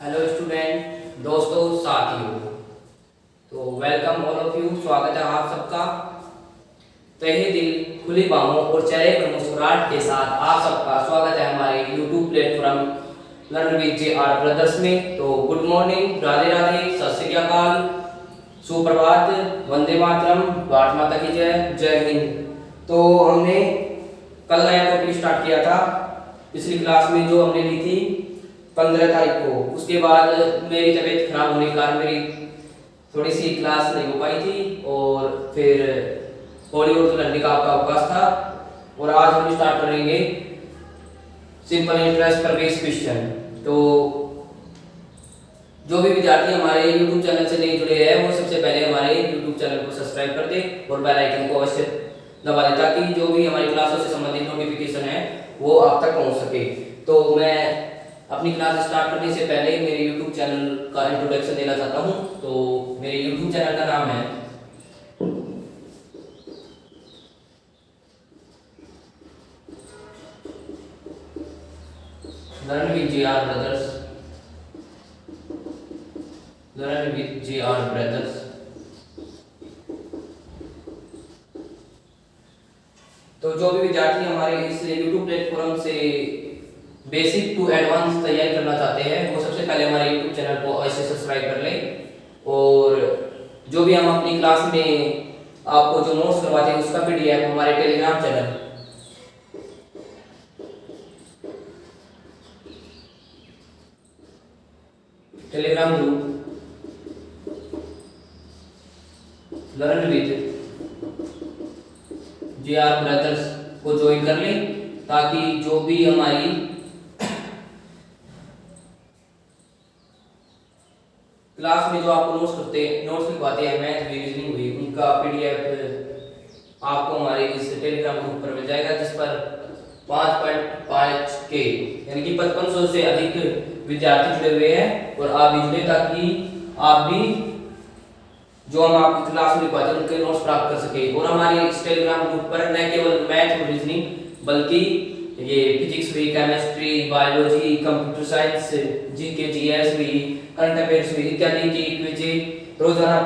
Hello student, दोस्तों, साथियों। तो वेलकम ऑल ऑफ यू। स्वागत है आप सबका तहे दिल, खुली बाहों और चेहरे पर मुस्कुराहट के साथ आप सबका स्वागत है हमारे YouTube platform learn with JR. Brothers में। तो गुड मॉर्निंग, राधे राधे, सत श्री अकाल, सुप्रभात, वंदे मातरम, भारत माता की जय, जय हिंद। तो हमने कल नया टॉपिक स्टार्ट किया था पिछली क्लास में, जो हमने ली थी 15 तारीख को। उसके बाद मेरी तबीयत खराब होने के कारण मेरी थोड़ी सी क्लास नहीं हो पाई थी, और फिर होली और दुल्हन का आपका अवकाश था। और आज हम स्टार्ट करेंगे सिंपल इंटरेस्ट पर बेस्ड क्वेश्चन। तो जो भी विद्यार्थी हमारे YouTube चैनल से नहीं जुड़े हैं, वो सबसे पहले हमारे YouTube चैनल को सब्सक्राइब कर दे और बेल आइकन को अवश्य दबा दे, ताकि जो भी हमारी क्लासों से संबंधित नोटिफिकेशन है वो आप तक पहुंच सके। तो मैं अपनी क्लास स्टार्ट करने से पहले मेरे YouTube चैनल का इंट्रोडक्शन देना चाहता हूं। तो मेरे YouTube चैनल का नाम है learn with JR. Brothers. Learn with JR. Brothers. तो जो भी विद्यार्थी हमारे इस YouTube प्लेटफॉर्म से बेसिक टू एडवांस तैयारी करना चाहते हैं, वो सबसे पहले हमारे YouTube चैनल को अवश्य सब्सक्राइब कर लें। और जो भी हम अपनी क्लास में आपको जो नोट्स करवाते हैं उसका PDF हमारे Telegram channel Telegram group learn with JR. Brothers को ज्वाइन कर लें, ताकि जो भी हमारी क्लास में जो आपको नोट्स लिखवाते हैं, मैथ हुई, रीजनिंग हुई, उनका PDF आपको हमारे इस टेलीग्राम ग्रुप पर मिल जाएगा, जिस पर 5.5 के यानी कि 5500 से अधिक विद्यार्थी जुड़े हुए हैं। और आप भी जुड़े, ताकि आप भी जो हम आपकी क्लास में लिखवाते हैं उनके नोट्स प्राप्त कर सके। और हमारे इस टेलीग्राम ग्रुप पर न केवल मैथ और रीजनिंग, बल्कि ये फिजिक्स हुई, chemistry, biology, computer science, GK, GS हुई, करंट अफेयर्स हुई इत्यादि की क्विज़ें रोजाना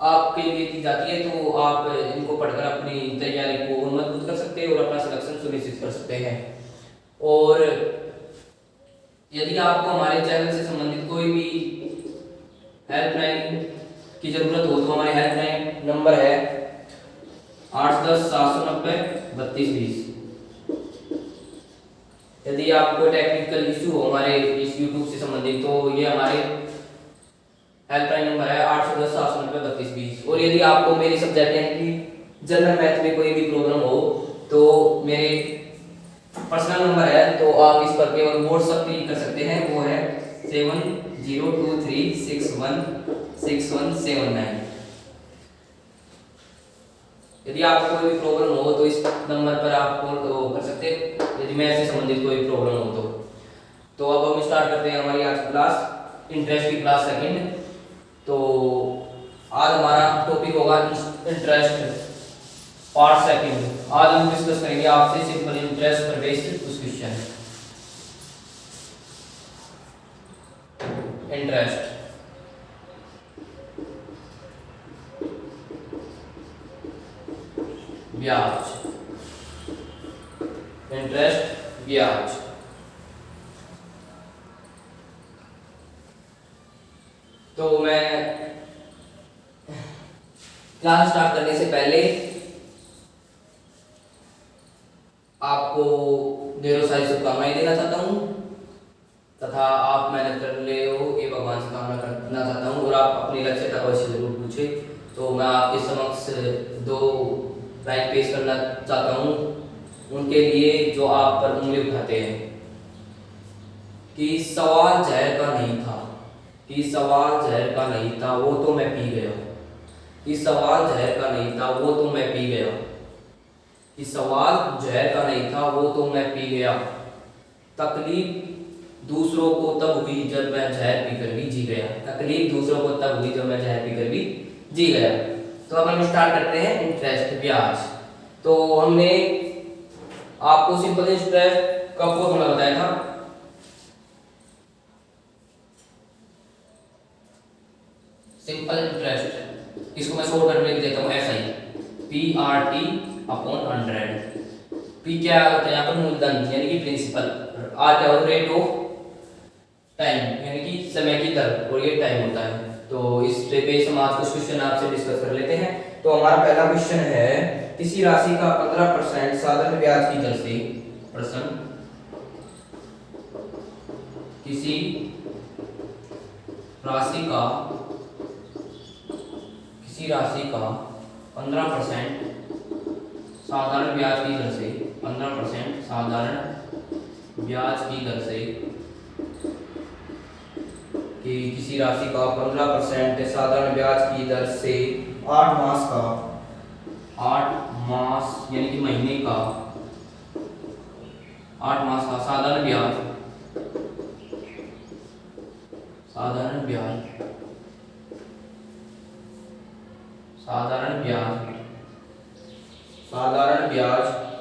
आपके लिए दी जाती है। तो आप इनको पढ़कर अपनी तैयारी को मजबूत कर सकते हैं और अपना सिलेक्शन सुनिश्चित कर सकते हैं। और यदि आपको हमारे चैनल से संबंधित कोई भी हेल्पलाइन की जरूरत हो, तो हमारे हेल्पलाइन नंबर है 810 790 3220। यदि आपको टेक्निकल इशू हो हमारे इस YouTube से संबंधित, तो ये हमारे हेल्पलाइन नंबर है 810 790 3220। और यदि आपको मेरी सब्जेक्ट यानी कि जनरल मैथ में कोई भी प्रॉब्लम हो, तो मेरे पर्सनल नंबर है, तो आप इस पर केवल व्हाट्सएप भी कर सकते हैं। वो है 7023616179। यदि आपको कोई भी प्रॉब्लम हो तो इस नंबर पर आप कॉल कर सकते हैं, यदि मैथ से संबंधित कोई प्रॉब्लम हो तो अब हम स्टार्ट करते हैं हमारी आज की क्लास, इंटरेस्ट की क्लास सेकंड। तो आज हमारा टॉपिक होगा इंटरेस्ट पार्ट सेकंड। आज हम डिस्कस करेंगे आपसे सिंपल इंटरेस्ट पर बेस्ड कुछ क्वेश्चन। इंटरेस्ट, ब्याज, इंटरेस्ट, ब्याज। तो मैं क्लास स्टार्ट करने से पहले आपको ढेरों सारी शुभकामनाएं देना चाहता हूं, तथा आप मेहनत कर ले हो ये भगवान से कामना करना चाहता हूं। और आप अपने लक्ष्य तक अवश्य जरूर पूछे। तो मैं आपके समक्ष 2 लाइन पेश करना चाहता हूं उनके लिए जो आप पर उंगली उठाते हैं। कि सवाल जहर का नहीं था, कि सवाल जहर का नहीं था, वो तो मैं पी गया। कि सवाल जहर का नहीं था, वो तो मैं पी गया। कि सवाल जहर का नहीं था, वो तो मैं पी गया। तकलीफ दूसरों को तब हुई जब मैं जहर पीकर भी जी गया। तकलीफ दूसरों को तब हुई जब मैं जहर पीकर भी जी गया। तो अब हम स्टार्ट करते हैं इंटरेस्ट, ब्याज। तो हमने आपको सिंपल इंटरेस्ट का फॉर्मूला बताया था पार्टिकल इंटरेस्ट, इसको मैं शॉर्ट करके लिख देता हूँ SI, PRT अपॉन 100। P क्या होता है यहाँ पर? मूलधन यानी कि प्रिंसिपल। R क्या होता है? रेट ऑफ टाइम यानी कि समय की दर, और ये टाइम होता है। तो इस बेस हम आज कुछ क्वेश्चन आपसे डिस्कस कर लेते हैं। तो हमारा पहला क्वेश्चन है, किसी राशि का 15% साधारण ब्याज की दर से, प्रश्न, किसी राशि का 15% साधारण ब्याज की दर से, 15% साधारण ब्याज की दर से, कि किसी राशि का 15% साधारण ब्याज की दर से 8 मास यानी कि महीने का, 8 मास का साधारण ब्याज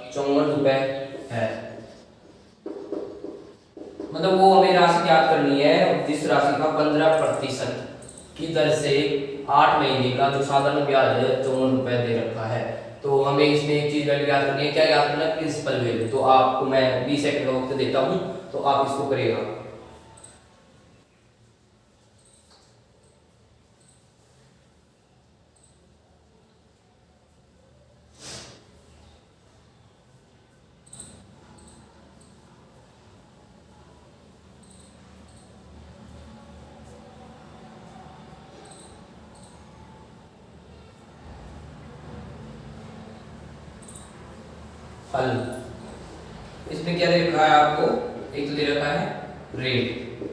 ₹54 है। मतलब वो हमें राशि याद करनी है जिस राशि का 15% की दर से 8 महीने का जो साधारण ब्याज है ₹54 दे रखा है। तो हमें इसमें एक चीज वैल्यू याद करनी है। क्या याद करना है? Principal value. तो आपको मैं 20 सेकंड का वक्त देता हूं, तो आप इसको करिएगा। हल, इसमें क्या दे रखा है आपको? एक तो दे रखा है रेट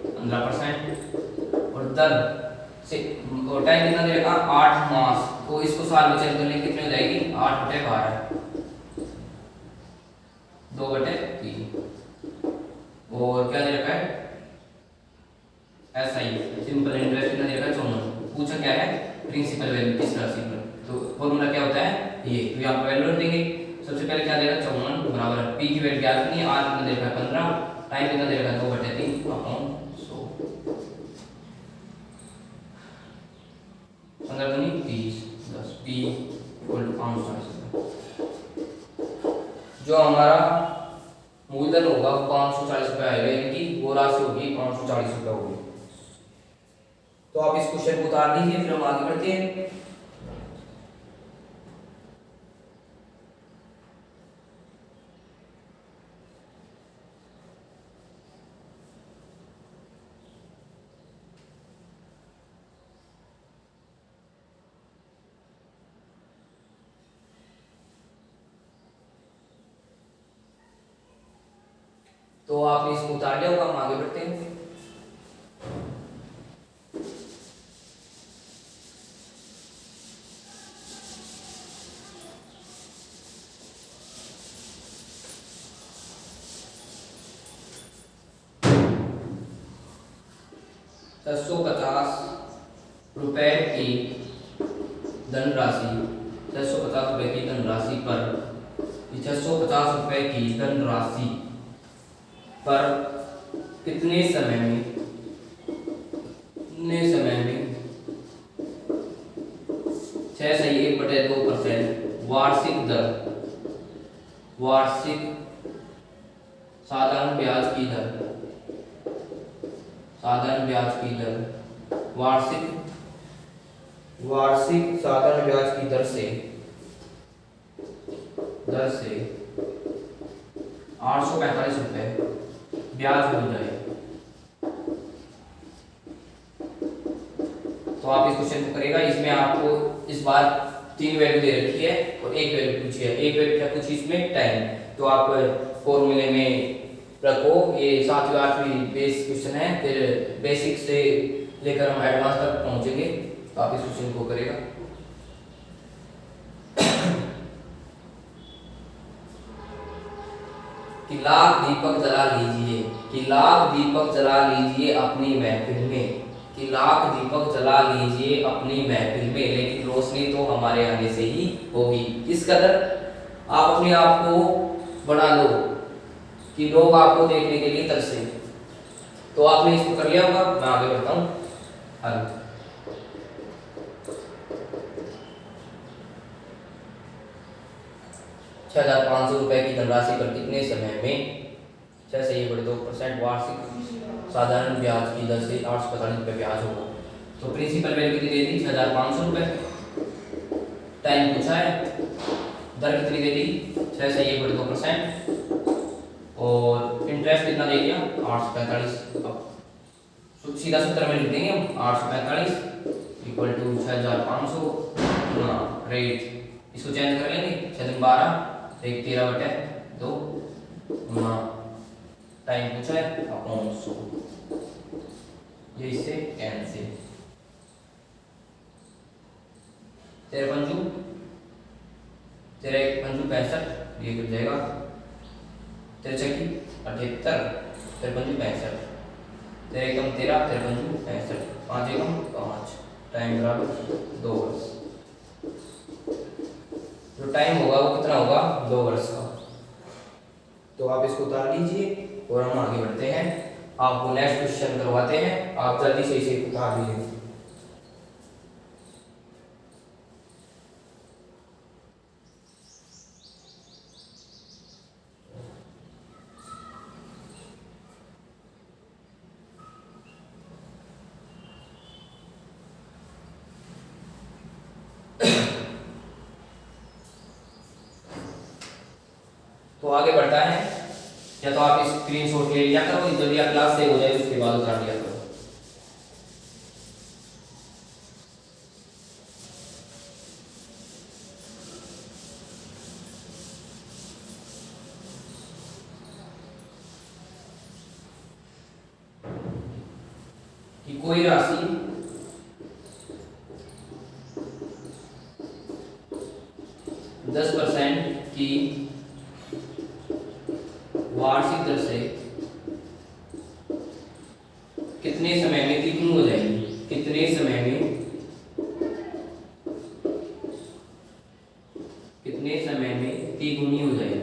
15% और दर से, और टाइम कितना दे रखा? 8 मास। तो इसको साल में चेक करने कितनी हो जाएगी? 8/12, 2/3। और क्या दे रखा है? SI सिंपल इंटरेस्ट कितना दे रखा है? 54। पूछा क्या है? प्रिंसिपल वैल्यू किस राशि पर। तो फॉर्मूला क्या होता है? ये तो यहाँ पर वैल्यू देंगे। सबसे पहले क्या देगा? 54 बराबर P की वैल्यू क्या करनी है? R कितना दे रखा है? 15। टाइम कितना दे रखा है? 2/3 अपॉन 100। 15 दूनी 30, 10 P इक्वल टू 540। जो हमारा मूलधन होगा वो ₹540 आएगा, यानी कि वो राशि होगी ₹540 होगी। तो आप इस क्वेश्चन को उतार दीजिए, फिर हम आगे बढ़ते हैं। तो आपने इसको उतार लिया होगा, हम आगे बढ़ते हैं। ₹650 की धनराशि, ₹650 की धनराशि पर, ₹650 की धनराशि पर कितने समय में 6 सही 1/2% वार्षिक दर, वार्षिक साधारण ब्याज की दर, साधारण ब्याज की दर, वार्षिक साधारण ब्याज की दर से ₹845 ब्याज मिल जाए। तो आप इस क्वेश्चन को करेगा। इसमें आपको इस बार 3 वैल्यू दे रखी है और 1 वैल्यू पूछी है। 1 वैल्यू क्या पूछी? इसमें टाइम। तो आप फॉर्मूले में रखो। ये 7वीं 8वीं बेस क्वेश्चन है, फिर बेसिक से लेकर हम एडवांस तक पहुंचेंगे। तो आप इस क्वेश्चन को करेगा। कि लाख दीपक जला लीजिए, कि लाख दीपक जला लीजिए अपनी महफिल में, कि लाख दीपक जला लीजिए अपनी महफिल में, लेकिन रोशनी तो हमारे आने से ही होगी। इस कदर आप अपने आप को बना लो कि लोग आपको देखने के लिए तरसे। तो आपने इसको कर लिया होगा, मैं आगे बढ़ता हूँ। हल, 6,500 रुपये की धनराशि पर कितने समय में 6 वार्षिक साधारण ब्याज की दर से 845 रुपये ब्याज होगा। तो प्रिंसिपल वैल्यू कितनी दे दी 6,500 रुपये, टाइम पूछा है, दर कितनी दे दी 6 और इंटरेस्ट कितना दे दिया 845। अब सीधा सूत्र में लिख देंगे हम 845 इक्वल टू 6,500 गुना रेट, इसको चेंज कर लेंगे 6 1 13/2 गुना टाइम पूछा है अपॉन 100, ये इससे कैंसिल। 13 पंजू 65, ये गिर जाएगा 13 छक्की 78, 13 पंजू 65, 13 एकम 13, 13 पंजू 65, 5 एकम 5, टाइम बराबर 2 वर्ष। जो टाइम होगा वो कितना होगा 2 वर्ष का। तो आप इसको उतार लीजिए और हम आगे बढ़ते हैं, आपको नेक्स्ट क्वेश्चन करवाते हैं, आप जल्दी से इसे उतार लीजिए। तो आगे बढ़ता है, या तो आप स्क्रीनशॉट ले लिया करो, जब यह क्लास से हो जाए उसके बाद उतार लिया करो। कि कोई राशि की वार्षिक दर से कितने समय में द्विगुनी हो जाएगी, कितने समय में द्विगुनी हो जाएगी,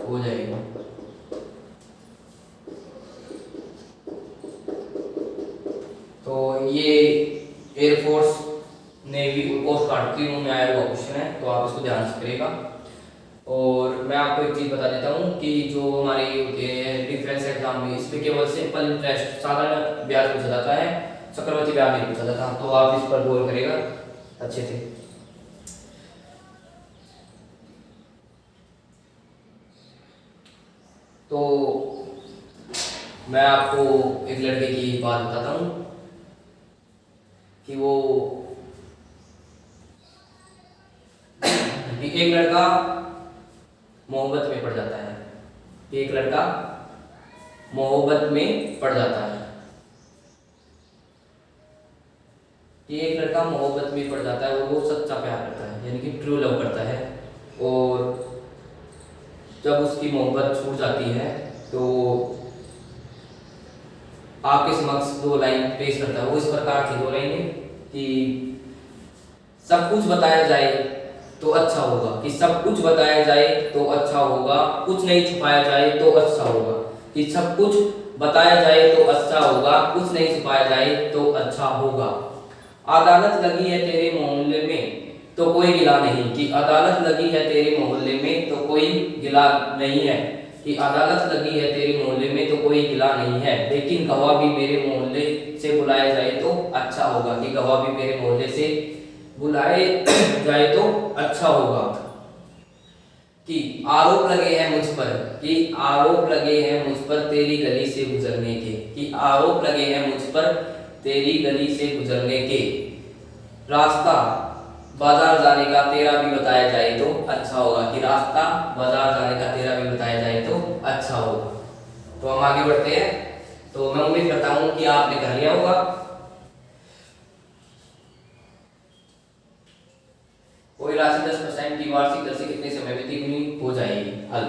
हो जाएगी। तो ये एयरफोर्स नेवी कोस्ट गार्ड की में आया हुआ क्वेश्चन है, तो आप इसको ध्यान से करिएगा। और मैं आपको एक चीज बता देता हूँ कि जो हमारे डिफेंस एग्जाम में इस पे केवल सिंपल इंटरेस्ट साधारण ब्याज पूछा जाता है, चक्रवृद्धि ब्याज नहीं पूछा जाता, तो आप इस पर गौर करिएगा अच्छे से। तो मैं आपको एक लड़के की बात बताता हूँ कि वो एक लड़का मोहब्बत में पड़ जाता है, एक लड़का मोहब्बत में पड़ जाता है, कि एक लड़का मोहब्बत में पड़ जाता है और वो सच्चा प्यार करता है, यानी कि ट्रू लव करता है। और जब उसकी मोहब्बत छूट जाती है तो आपके समक्ष दो लाइन पेश करता है। वो इस प्रकार की दो लाइनें कि सब कुछ बताया जाए तो अच्छा होगा, कि सब कुछ बताया जाए तो अच्छा होगा, कुछ नहीं छुपाया जाए तो अच्छा होगा, कि सब कुछ बताया जाए तो अच्छा होगा, कुछ नहीं छुपाया जाए तो अच्छा होगा। अदालत लगी है तेरे मोहल्ले में तो कोई गिला नहीं, कि अदालत लगी है तेरे मोहल्ले में तो कोई गिला नहीं है, कि अदालत लगी है तेरे मोहल्ले में तो कोई गिला नहीं है, लेकिन गवाह भी मेरे मोहल्ले से बुलाया जाए तो अच्छा होगा, कि गवाह भी मेरे मोहल्ले से बुलाए जाए तो अच्छा होगा। कि आरोप लगे हैं मुझ पर, कि आरोप लगे हैं मुझ पर तेरी गली से गुजरने के, कि आरोप लगे हैं मुझ पर तेरी गली से गुजरने के, रास्ता बाजार जाने का तेरा भी बताया जाए तो अच्छा होगा, कि रास्ता बाजार जाने का तेरा भी बताया जाए तो अच्छा होगा। तो हम आगे बढ़ते हैं। तो मैं उम्मीद करता हूं कि आपने कर लिया होगा। कोई राशि 10% की वार्षिक दर से कितने समय में द्विगुनी हो जाएगी। हल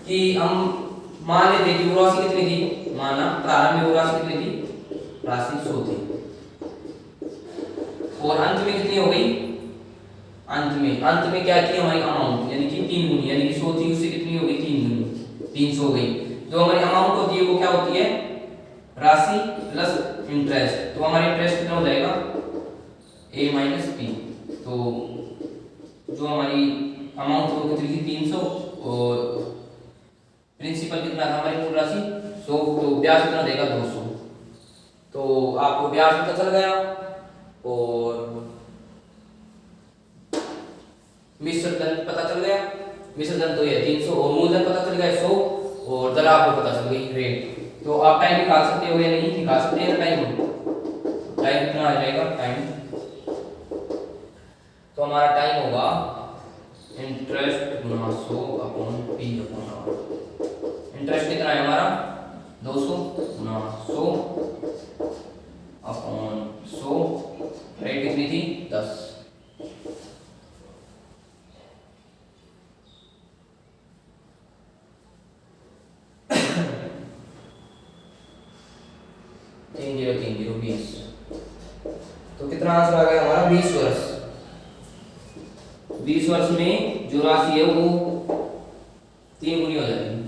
कि हम मान लेते हैं कि वो राशि कितनी थी, माना प्रारंभ में वो राशि कितनी थी, राशि 100 थी, और अंत में कितनी हो गई, अंत में क्या थी हमारी अमाउंट, यानी कि 3 गुनी, यानी कि 100 थी उससे कितनी हो गई 3 गुनी, 300 हो गई। जो हमारी अमाउंट होती है वो क्या होती है, राशि प्लस इंटरेस्ट। तो हमारा इंटरेस्ट कितना हो जाएगा a - p, तो जो हमारी अमाउंट वो कितनी थी 300, और प्रिंसिपल कितना था हमारी मूल राशि 100, तो ब्याज कितना देगा 200। तो आपको ब्याज पता चल गया और मिश्र धन पता चल गया। मिश्र धन तो ये 300 और मूलधन पता चल गया 100, और दर आपको पता चल गई रेट। तो आप टाइम निकाल सकते हो या नहीं निकाल सकते हैं टाइम? टाइम कितना आ जाएगा टाइम? तो हमारा टाइम होगा इंटरेस्ट गुना 100 upon P upon R. Interest कितना है हमारा 200 गुना 100 अपॉन 100, रेट कितनी थी 10। तो कितना आंसर आ गया हमारा 20 वर्ष। 20 वर्ष में जो राशि है वो 3 गुनी हो जाएगी।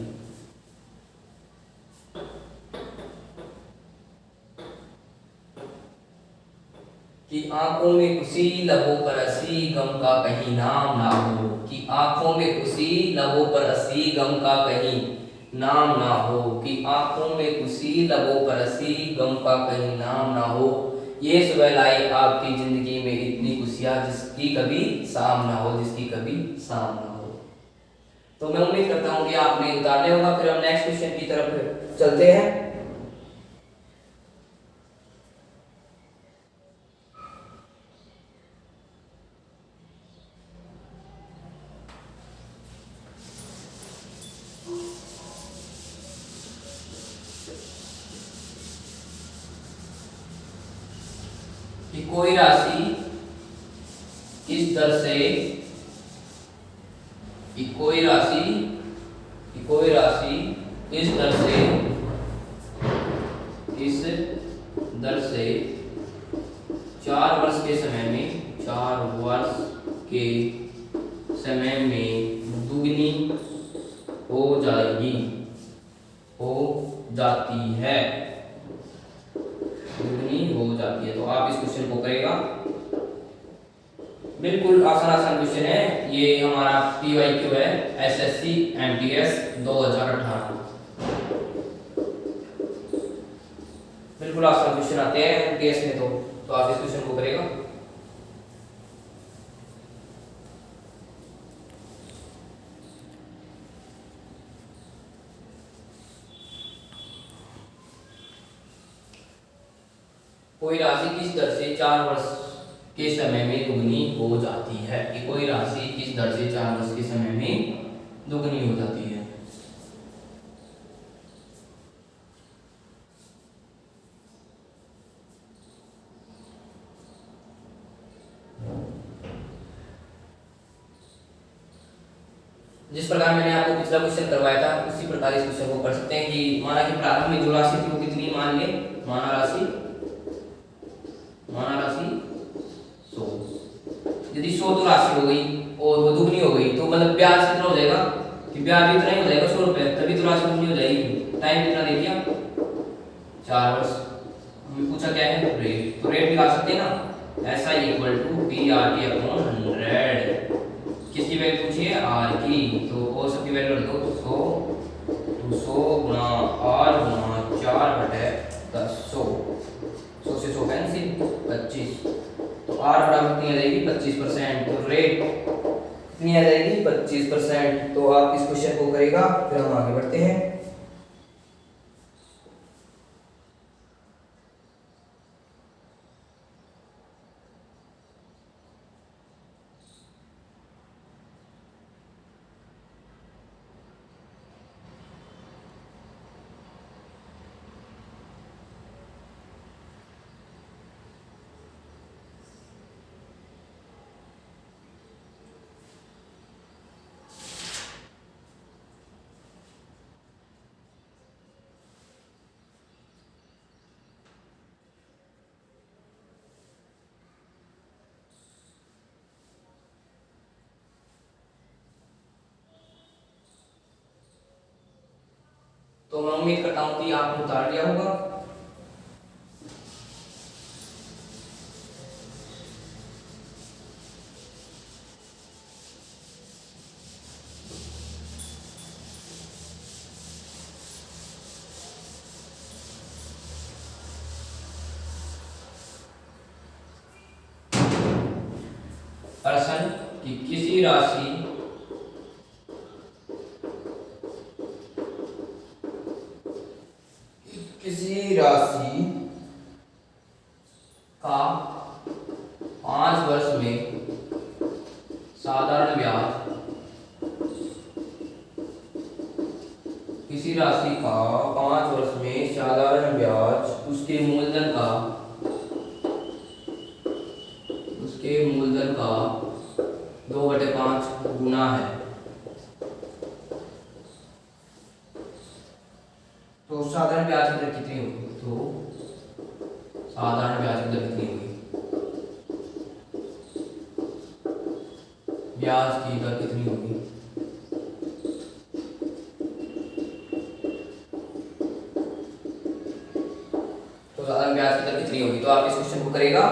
कि आंखों में खुशी लबों पर हंसी गम का कहीं नाम ना हो। कि आंखों में खुशी लबों पर हंसी गम का कहीं नाम ना हो। कि आंखों में खुशी लबों पर हंसी गम का कहीं नाम ना हो। ये सुबह लाई आपकी जिंदगी में इतनी खुशियां जिसकी कभी शाम ना हो, जिसकी कभी शाम ना हो। तो मैं उम्मीद करता हूं कि आपने उतार लिया होगा। फिर हम नेक्स्ट क्वेश्चन की तरफ चलते हैं। कि कोई राशि इस दर से कोई राशि इस दर से 4 वर्ष के समय में दुगनी हो जाती है। तो आप इस क्वेश्चन को करेगा। बिल्कुल आसान क्वेश्चन है ये। हमारा PYQ है SSC MTS 2018। बिल्कुल आसान क्वेश्चन आते हैं MTS में। तो आप इस क्वेश्चन को करेगा। कोई राशि किस दर से 4 वर्ष के समय में दुगनी हो जाती है। कि कोई राशि किस दर से 4 वर्ष के समय में दुगनी हो जाती है। जिस प्रकार मैंने आपको पिछला क्वेश्चन करवाया था उसी प्रकार इस क्वेश्चन को कर सकते हैं। कि माना कि प्रारंभ में जो राशि थी वो कितनी मान ले, माना राशि 100। यदि 100 तो राशि हो गई और वो दुगनी हो गई तो मतलब ब्याज कितना हो जाएगा? कि ब्याज भी इतना ही हो जाएगा 100 रुपए, तभी तो राशि दुगनी हो जाएगी। टाइम कितना दे दिया 4 वर्ष। हमें पूछा क्या है रेट, तो रेट निकाल सकते हैं ना। ऐसा इक्वल टू PRT अपॉन 100। किसकी वैल्यू पूछी है R की, तो और सबकी वैल्यू रख दो 100 गुना R गुना 4/10। 100 से 100 कैंसिल 25। तो R बराबर कितनी आ जाएगी 25%। तो रेट कितनी आ जाएगी 25%। तो आप इस क्वेश्चन को करेगा। फिर हम आगे बढ़ते हैं। तो मैं उम्मीद करता हूं कि आपने उतार लिया होगा। किसी राशि का 5 वर्ष में साधारण ब्याज, किसी राशि का 5 वर्ष में साधारण ब्याज उसके मूलधन का 2/5 गुना है। तो साधारण ब्याज की दर कितनी होगी? तो साधारण ब्याज की दर कितनी होगी? ब्याज की दर कितनी होगी? तो साधारण ब्याज की दर कितनी होगी? तो आप इस क्वेश्चन को करेगा।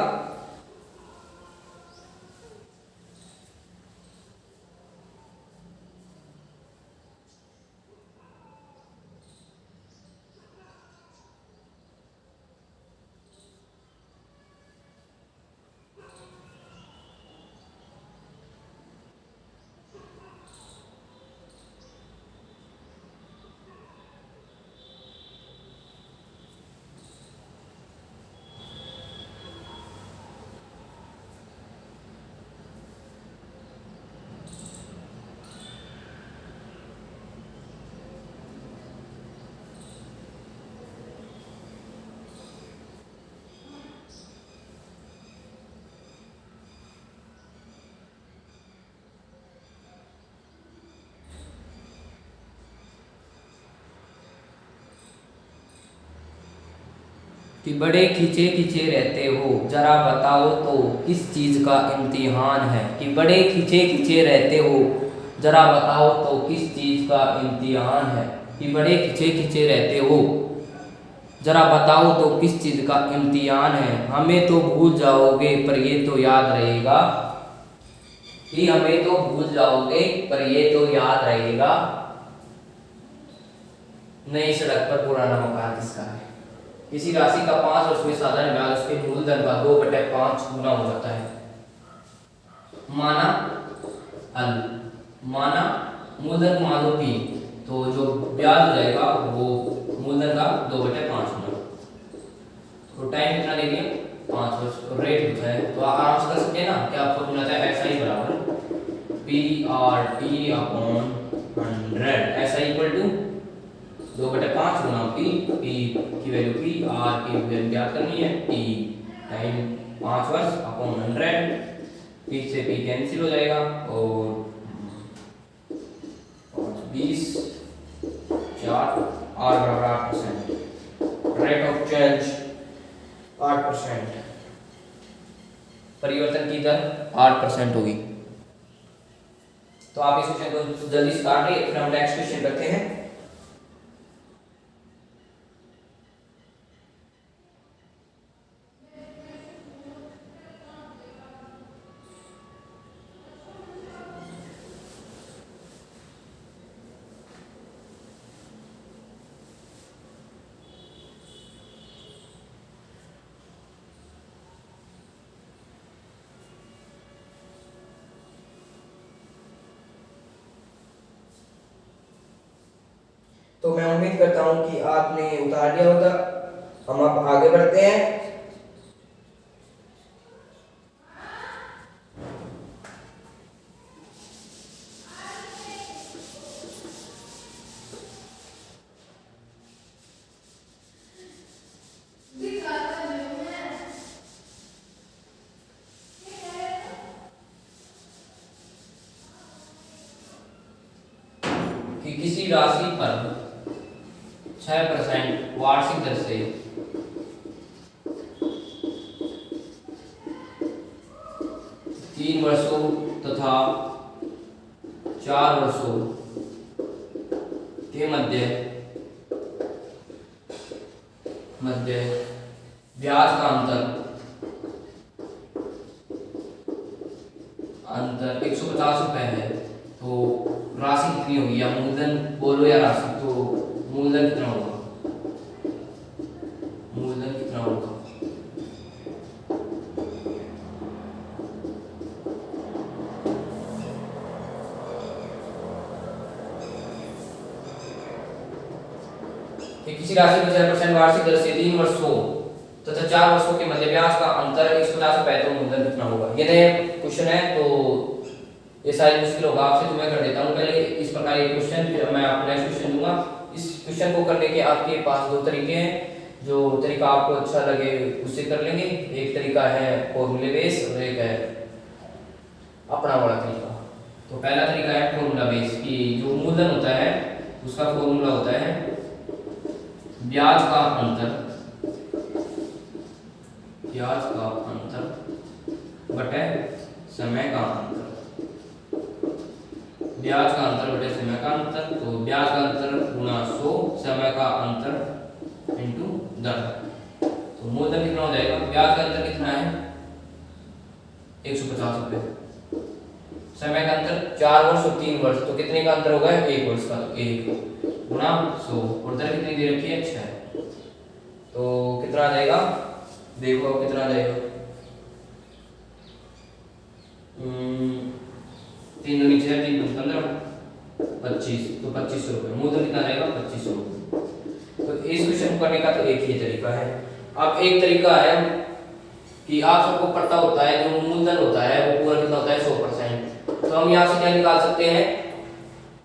कि बड़े खींचे खींचे रहते हो, जरा बताओ तो किस चीज का इम्तिहान है? कि बड़े खींचे खींचे रहते हो, जरा बताओ तो किस चीज का इम्तिहान है? कि बड़े खींचे खींचे रहते हो, जरा बताओ तो किस चीज का इम्तिहान है? हमें तो भूल जाओगे पर ये तो याद रहेगा। कि हमें तो भूल जाओगे पर ये तो याद रहेगा, नई सड़क पर पुराना मकान किसका है? किसी राशि का 5 वर्ष में साधारण ब्याज उसके मूलधन का 2/5 गुना हो जाता है। माना मूलधन मान लो P, तो जो ब्याज हो जाएगा वो मूलधन का 2/5 गुना। तो टाइम कितना दे दिया? 5 वर्ष। तो रेट होता है, तो आप आराम से कर सकते हैं ना कि आपको मिलता है SI बराबर PRT upon 100। SI equal to 2/5 गुना P की वैल्यू P, R की वैल्यू ज्ञात करनी है T टाइम 5 वर्ष अपॉन 100। P से P कैंसिल हो जाएगा और 20 4 R बराबर 8%। रेट ऑफ चेंज 8%, परिवर्तन की दर 8% होगी। तो आप इस क्वेश्चन को जल्दी से काट रहे, फिर हम नेक्स्ट क्वेश्चन करते हैं। तो मैं उम्मीद करता हूं कि आपने उतार दिया होगा। हम अब आगे बढ़ते हैं। कि किसी राशि पर 6% वार्षिक दर से 3 वर्षों तथा 4 वर्षों के मध्य ब्याज का अंतर 150 रुपए है, तो राशि कितनी होगी? या मूलधन बोलो या राशि, तो मूलधन कितना होगा? मूलधन कितना होगा? कि किसी राशि को 6% वार्षिक दर से 3 वर्षों तथा 4 वर्षों के मध्य ब्याज का अंतर 150 रुपए तो मूलधन कितना होगा। ये नया क्वेश्चन है तो ये शायद मुश्किल होगा आपसे, तो मैं कर देता हूँ पहले इस प्रकार एक क्वेश्चन, फिर मैं आपको नेक्स्ट क्वेश्चन दूंगा। इस क्वेश्चन को करने के आपके पास दो तरीके हैं, जो तरीका आपको अच्छा लगे उससे कर लेंगे। एक तरीका है फॉर्मूले बेस और एक है अपना वाला तरीका। तो पहला तरीका है फॉर्मूला बेस, कि जो मूलधन होता है उसका फॉर्मूला होता है ब्याज का अंतर बटे समय का अंतर, ब्याज का अंतर बटे समय का अंतर। तो ब्याज का अंतर गुणा 100, समय का अंतर इंटू दर। तो मूलधन कितना हो जाएगा, ब्याज का अंतर कितना है 150 रुपए, समय का अंतर 4 वर्ष और 3 वर्ष, तो कितने का अंतर होगा 1 वर्ष का, तो 1 गुणा 100, और दर कितनी दे रखी है 6, तो कितना आ जाएगा, देखो कितना आ जाएगा, 3 दूनी 6, 3 दूनी 15, 25, तो 2500 रुपये। मूलधन कितना रहेगा 2500 रुपये। तो इस क्वेश्चन को करने का तो एक ही तरीका है। अब एक तरीका है कि आप सबको पता होता है जो मूलधन होता है वो पूरा कितना होता है 100%। तो हम यहाँ से क्या निकाल सकते हैं,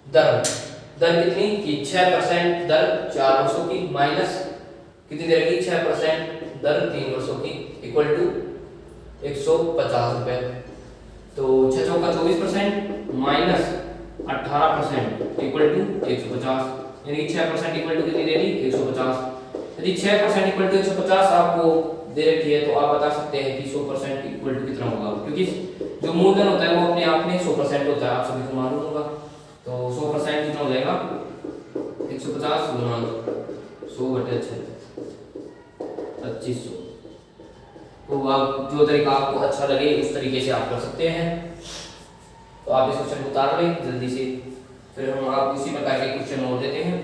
दर कितनी कि 6% दर 4 वर्षों की माइनस कितनी दे रखी 6% दर 3 वर्षों की इक्वल टू 150 रुपए। तो 6 चौका 24% माइनस 18% इक्वल टू 150, यानी 6% इक्वल टू कितनी दे दी 150। यदि 6% इक्वल टू 150 आपको दे रखी है तो आप बता सकते हैं कि 100% इक्वल टू कितना होगा, क्योंकि जो मूलधन होता है वो अपने आप में 100% होता है, आप सभी को मालूम होगा। तो 100% कितना हो जाएगा 150 गुना 100 बटे 6, 2500। तो आप जो तरीका आपको अच्छा लगे उस तरीके से आप कर सकते हैं। तो आप इस क्वेश्चन को उतार लें जल्दी से, फिर हम आप उसी प्रकार के क्वेश्चन और देते हैं।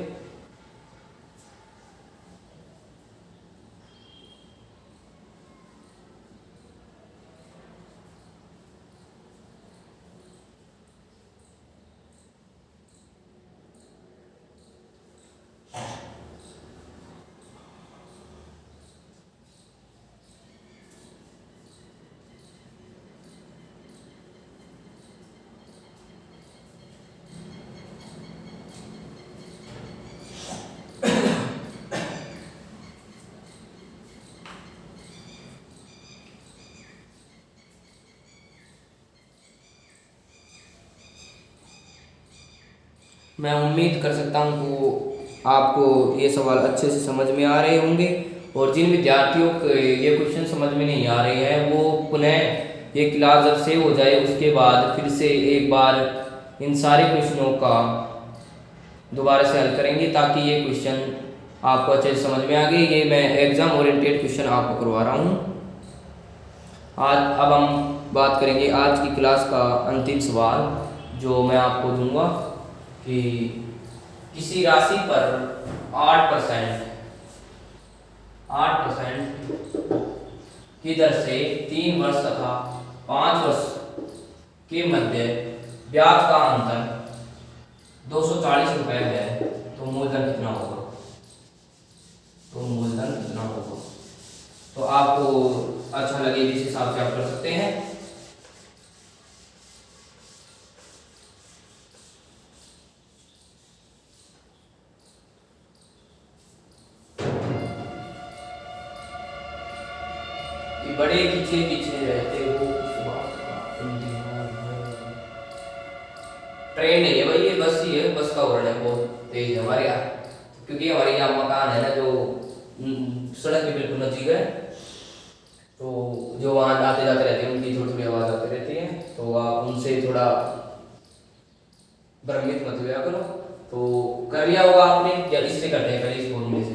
मैं उम्मीद कर सकता हूँ कि आपको ये सवाल अच्छे से समझ में आ रहे होंगे, और जिन विद्यार्थियों को ये क्वेश्चन समझ में नहीं आ रहे हैं वो पुनः ये क्लास जब सेव हो जाए उसके बाद फिर से एक बार इन सारे क्वेश्चनों का दोबारा से हल करेंगे, ताकि ये क्वेश्चन आपको अच्छे से समझ में आ गए। ये मैं एग्जाम ओरिएंटेड क्वेश्चन आपको करवा रहा हूँ आज। अब हम बात करेंगे आज की क्लास का अंतिम सवाल जो मैं आपको दूंगा, कि किसी राशि पर 8% की दर से 3 वर्ष तथा 5 वर्ष के मध्य ब्याज का अंतर 240 रुपए है, तो मूलधन कितना होगा, तो आपको अच्छा लगे जिस हिसाब से आप कर सकते हैं। बड़े पीछे रहते हो ट्रेन नहीं है भाई, ये बस ही है, बस का हॉर्न है बहुत तेज है हमारे यहाँ, क्योंकि हमारे यहाँ मकान है ना जो सड़क के बिल्कुल नजदीक है, तो जो वहाँ आते जाते रहते हैं उनकी थोड़ी थोड़ी आवाज आती रहती है, तो आप उनसे थोड़ा भ्रमित मत हुआ करो। तो कर लिया होगा आपने, या इससे करते हैं पहले इस फॉर्मूले से।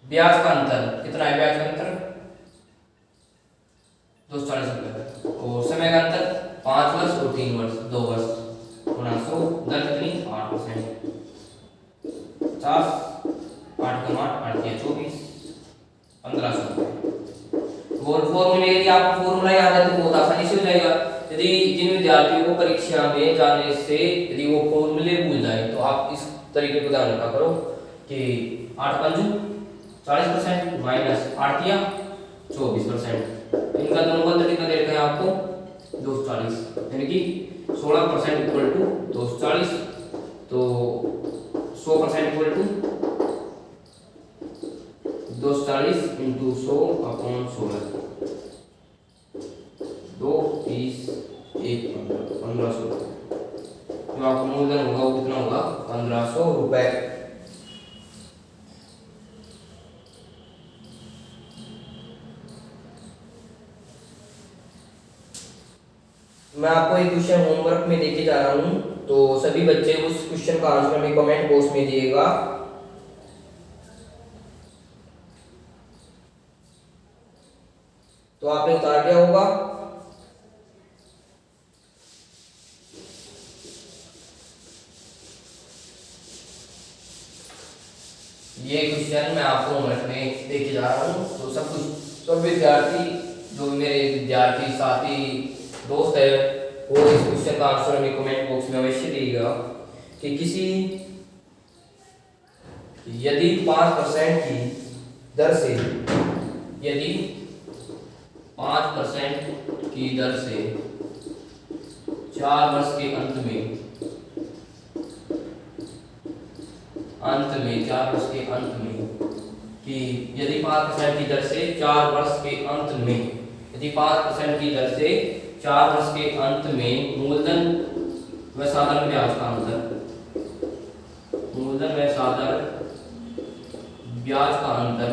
ब्याज का अंतर कितना है, ब्याज का अंतर 240 रुपए, और समय का अंतर 5 वर्ष और 3 वर्ष 2 वर्ष गुणा 100, दर कितनी 8%, 50, 8 कम 8 8 24, 1500 रुपये। और फॉर्मूले यदि आपको फॉर्मूला याद है तो बहुत आसानी से हो जाएगा। यदि जिन विद्यार्थियों को परीक्षा में जाने से यदि वो फॉर्मूले भूल जाए तो आप इस तरीके को ध्यान रखा करो कि 8 पंजू 40% माइनस 8 या 24%। इनका दोनों का अंतर कितना दे रखा है आपको 240, यानी कि 16% इक्वल टू 240। तो 100% इक्वल टू 240 इंटू 100 अपॉन 16, 2 30 1 1500। जो आपका मूलधन होगा वो कितना होगा 1500 रुपए। मैं आपको एक क्वेश्चन होमवर्क में देके जा रहा हूं, तो सभी बच्चे उस क्वेश्चन का आंसर हमें कमेंट बॉक्स में दिएगा। तो आपने उतार दिया होगा। ये क्वेश्चन मैं आपको होमवर्क में देके जा रहा हूँ, तो सब विद्यार्थी जो मेरे विद्यार्थी साथी दोस्त है वो इस क्वेश्चन का आंसर हमें कमेंट बॉक्स में अवश्य देगा कि यदि 5% की दर से यदि 5% की दर से 4 वर्ष के अंत में 4 वर्ष के अंत में कि यदि 5% की दर से 4 वर्ष के अंत में यदि 5% की दर से 4 वर्ष के अंत में मूलधन व साधारण ब्याज का मूलधन व साधारण ब्याज का अंतर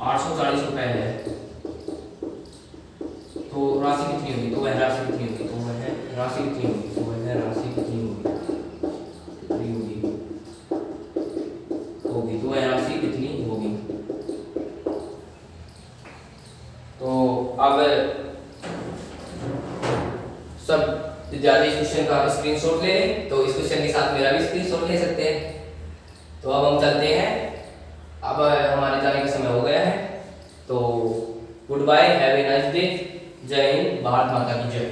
840 रुपए है, तो राशि कितनी होगी, तो वह राशि कितनी होगी, तो वह राशि कितनी होगी, तो वह राशि कितनी होगी, तो वह राशि कितनी होगी। तो अब सब विद्यार्थी इस क्वेश्चन का स्क्रीनशॉट ले लें, तो इस क्वेश्चन के साथ मेरा भी स्क्रीनशॉट ले सकते हैं। तो अब हम चलते हैं, अब हमारे जाने का समय हो गया है। तो goodbye, have a nice day, Jai Hind, Bharat माता की जय।